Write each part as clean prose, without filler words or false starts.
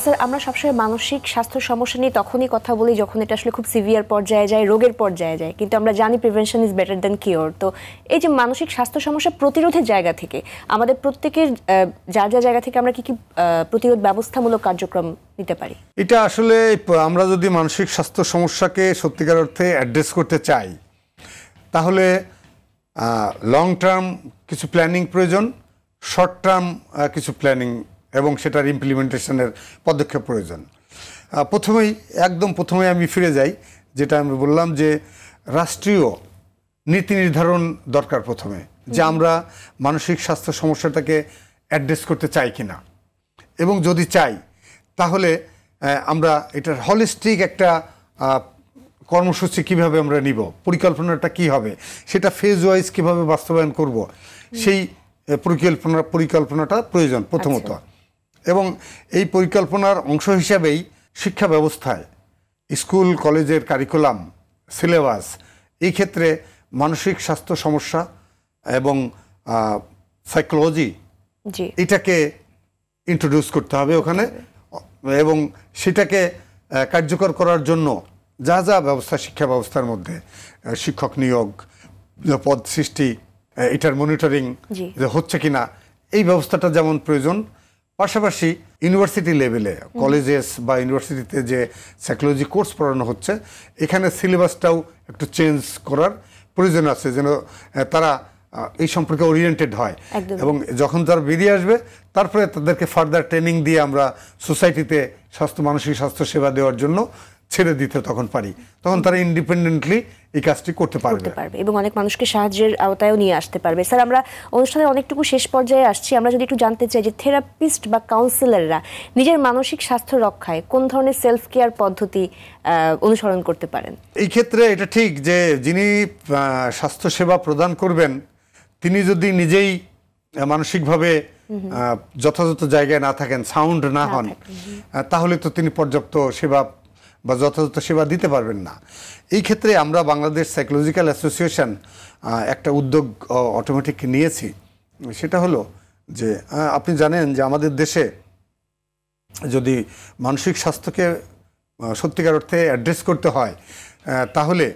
Sir আমরা সবসময় মানসিক স্বাস্থ্য সমস্যা নিয়ে তখনই কথা বলি যখন এটা আসলে খুব সিভিয়ার পর্যায়ে যায়, রোগের পর্যায়ে যায়, কিন্তু আমরা জানি prevention is better than cure. তো এই যে মানসিক স্বাস্থ্য সমস্যা প্রতিরোধের জায়গা থেকে আমাদের প্রত্যেকের যা যা জায়গা থেকে আমরা কি কি প্রতিরোধ ব্যবস্থামূলক কার্যক্রম নিতে পারি? এটা আসলে আমরা যদি মানসিক স্বাস্থ্য সমস্যাকে সত্যিকার অর্থে অ্যাড্রেস করতে চাই তাহলে লং টার্ম কিছু প্ল্যানিং প্রয়োজন, শর্ট টার্ম কিছু প্ল্যানিং এবং সেটার ইমপ্লিমেন্টেশনের পদক্ষেপ প্রয়োজন। প্রথমেই আমি ফিরে যাই, যেটা আমি বললাম যে রাষ্ট্রীয় নীতি নির্ধারণ দরকার প্রথমে, যে আমরা মানসিক স্বাস্থ্য সমস্যাটাকে অ্যাড্রেস করতে চাই কিনা, এবং যদি চাই তাহলে আমরা এটার হলিস্টিক একটা কর্মসূচি কিভাবে আমরা নিব, পরিকল্পনাটা কি হবে, সেটা ফেজ ওয়াইজ কিভাবে বাস্তবায়ন করব, সেই পরিকল্পনাটা প্রয়োজন প্রথমত। এবং এই পরিকল্পনার অংশ হিসাবেই শিক্ষা ব্যবস্থায় স্কুল কলেজের কারিকুলাম, সিলেবাস, এই ক্ষেত্রে মানসিক স্বাস্থ্য সমস্যা এবং সাইকোলজি এটাকে ইন্ট্রোডিউস করতে হবে ওখানে, এবং সেটাকে কার্যকর করার জন্য যা যা ব্যবস্থা শিক্ষা ব্যবস্থার মধ্যে শিক্ষক নিয়োগ, পদ সৃষ্টি, এটার মনিটরিং হচ্ছে কিনা, এই ব্যবস্থাটা যেমন প্রয়োজন, পাশাপাশি ইউনিভার্সিটি লেভেলে কলেজেস বা ইউনিভার্সিটিতে যে সাইকোলজি কোর্স পড়ানো হচ্ছে এখানে সিলেবাসটাও একটু চেঞ্জ করার প্রয়োজন আছে, যেন তারা এই সম্পর্কে ওরিয়েন্টেড হয়, এবং যখন তারা বেরিয়ে আসবে তারপরে তাদেরকে ফার্দার ট্রেনিং দিয়ে আমরা সোসাইটিতে মানসিক স্বাস্থ্য সেবা দেওয়ার জন্য ছেড়ে দিতে তখন পারি, তখন তারা ইন্ডিপেন্ডেন্টলি এই কাজটি করতে পারবে এবং অনেক মানুষকে সাহায্যের আওতায়ও নিয়ে আসতে পারবে। স্যার আমরা অনুষ্ঠানের অনেকটুকু শেষ পর্যায়ে আসছি, আমরা যদি একটু জানতে চাই যে থেরাপিস্ট বা কাউন্সিলররা নিজের মানসিক স্বাস্থ্য রক্ষায় কোন ধরনের সেলফ কেয়ার পদ্ধতি অনুসরণ করতে পারেন? এই ক্ষেত্রে এটা ঠিক যে যিনি স্বাস্থ্যসেবা প্রদান করবেন তিনি যদি নিজেই মানসিকভাবে যথাযথ জায়গায় না থাকেন, সাউন্ড না হন, তাহলে তো তিনি পর্যাপ্ত সেবা বা যথাযথ সেবা দিতে পারবেন না। এই ক্ষেত্রে আমরা বাংলাদেশ সাইকোলজিক্যাল অ্যাসোসিয়েশন একটা উদ্যোগ অটোমেটিক নিয়েছি, সেটা হলো যে আপনি জানেন যে আমাদের দেশে যদি মানসিক স্বাস্থ্যকে সত্যিকার অর্থে অ্যাড্রেস করতে হয় তাহলে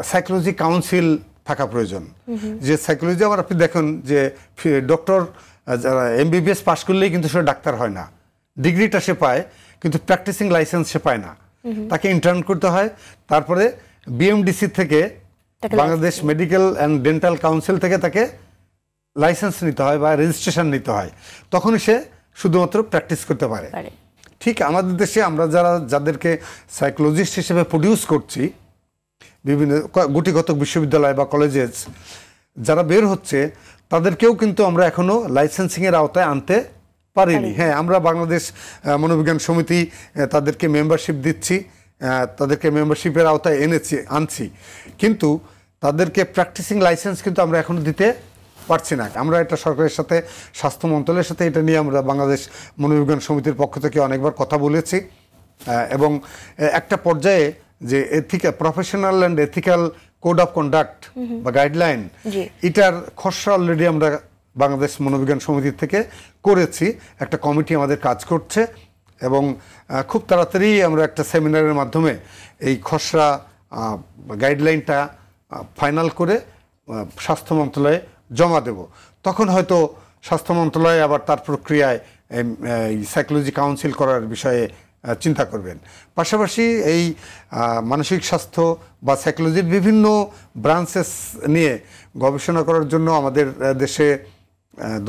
সাইকোলজি কাউন্সিল থাকা প্রয়োজন। যে সাইকোলজি আবার আপনি দেখুন যে ডক্টর যারা MBBS পাশ করলেই কিন্তু সে ডাক্তার হয় না, ডিগ্রিটা সে পায় কিন্তু প্র্যাকটিসিং লাইসেন্স সে পায় না, তাকে ইন্টার্ন করতে হয়, তারপরে BMDC থেকে Bangladesh medical and dental council থেকে তাকে লাইসেন্স নিতে হয় বা রেজিস্ট্রেশন নিতে হয়, তখনই সে শুধুমাত্র প্র্যাকটিস করতে পারে। ঠিক আমাদের দেশে আমরা যাদেরকে সাইকোলজিস্ট হিসেবে প্রডিউস করছি বিভিন্ন গুটিগত বিশ্ববিদ্যালয় বা কলেজেস যারা বের হচ্ছে তাদেরকেও কিন্তু আমরা এখনো লাইসেন্সিংয়ের আওতায় আনতে পারিনি। হ্যাঁ, আমরা বাংলাদেশ মনোবিজ্ঞান সমিতি তাদেরকে মেম্বারশিপ দিচ্ছি, তাদেরকে মেম্বারশিপের আওতায় আনছি, কিন্তু তাদেরকে প্র্যাকটিসিং লাইসেন্স কিন্তু আমরা এখনো দিতে পারছি না। আমরা এটা সরকারের সাথে, স্বাস্থ্য মন্ত্রণালয়ের সাথে এটা নিয়ে আমরা বাংলাদেশ মনোবিজ্ঞান সমিতির পক্ষ থেকে অনেকবার কথা বলেছি, এবং একটা পর্যায়ে যে professional and ethical code of conduct বা গাইডলাইন, এটার খসড়া অলরেডি আমরা বাংলাদেশ মনোবিজ্ঞান সমিতির থেকে করেছি, একটা কমিটি আমাদের কাজ করছে, এবং খুব তাড়াতাড়ি আমরা একটা সেমিনারের মাধ্যমে এই খসড়া গাইডলাইনটা ফাইনাল করে স্বাস্থ্য মন্ত্রণালয়ে জমা দেব। তখন হয়তো স্বাস্থ্য মন্ত্রণালয় আবার তার প্রক্রিয়ায় সাইকোলজি কাউন্সিল করার বিষয়ে চিন্তা করবেন। পাশাপাশি এই মানসিক স্বাস্থ্য বা সাইকোলজির বিভিন্ন ব্রাঞ্চেস নিয়ে গবেষণা করার জন্য আমাদের দেশে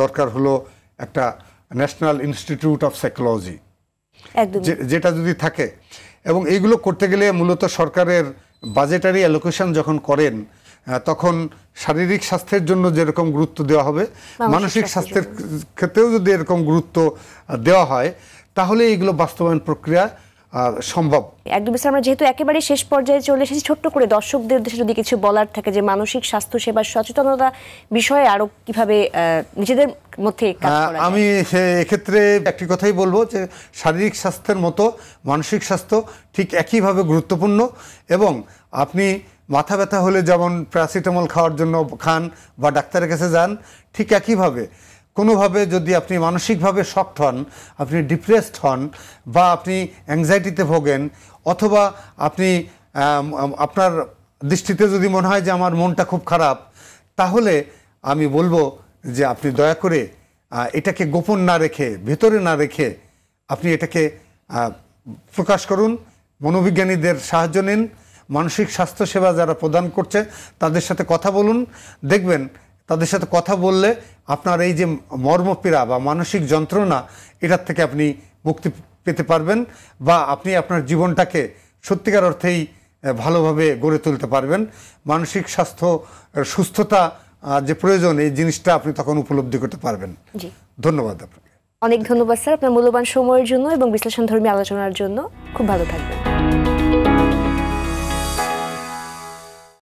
দরকার হলো একটা ন্যাশনাল ইনস্টিটিউট অফ সাইকোলজি, যেটা যদি থাকে, এবং এইগুলো করতে গেলে মূলত সরকারের বাজেটারি অ্যালোকেশন যখন করেন তখন শারীরিক স্বাস্থ্যের জন্য যেরকম গুরুত্ব দেওয়া হবে মানসিক স্বাস্থ্যের ক্ষেত্রেও যদি এরকম গুরুত্ব দেওয়া হয় তাহলে এইগুলো বাস্তবায়ন প্রক্রিয়া সম্ভব। একদম স্যার, আমরা যেহেতু একেবারে শেষ পর্যায়ে চলে এসেছি, ছোট্ট করে দর্শকদের উদ্দেশ্যে যদি কিছু বলার থাকে যে মানসিক স্বাস্থ্য সেবার সচেতনতা বিষয়ে আরো কিভাবে নিজেদের মধ্যে কাজ করা যায়। আমি এক্ষেত্রে একটি কথাই বলবো যে শারীরিক স্বাস্থ্যের মতো মানসিক স্বাস্থ্য ঠিক একইভাবে গুরুত্বপূর্ণ, এবং আপনি মাথা ব্যথা হলে যেমন প্যারাসিটামল খাওয়ার জন্য খান বা ডাক্তারের কাছে যান, ঠিক একইভাবে কোনোভাবে যদি আপনি মানসিকভাবে শকড হন, আপনি ডিপ্রেসড হন, বা আপনি অ্যাংজাইটিতে ভোগেন, অথবা আপনি আপনার দৃষ্টিতে যদি মনে হয় যে আমার মনটা খুব খারাপ, তাহলে আমি বলবো যে আপনি দয়া করে এটাকে গোপন না রেখে, ভেতরে না রেখে আপনি এটাকে প্রকাশ করুন, মনোবিজ্ঞানীদের সাহায্য নিন, মানসিক স্বাস্থ্যসেবা যারা প্রদান করছে তাদের সাথে কথা বলুন। দেখবেন তাদের সাথে কথা বললে আপনার এই যে মর্মপীড়া বা মানসিক যন্ত্রণা, এটার থেকে আপনি মুক্তি পেতে পারবেন, বা আপনি আপনার জীবনটাকে সত্যিকার অর্থেই ভালোভাবে গড়ে তুলতে পারবেন। মানসিক স্বাস্থ্য, সুস্থতা যে প্রয়োজন, এই জিনিসটা আপনি তখন উপলব্ধি করতে পারবেন। জি, ধন্যবাদ আপনাকে। অনেক ধন্যবাদ স্যার আপনার মূল্যবান সময়ের জন্য এবং বিশ্লেষণধর্মী আলোচনার জন্য। খুব ভালো থাকবেন।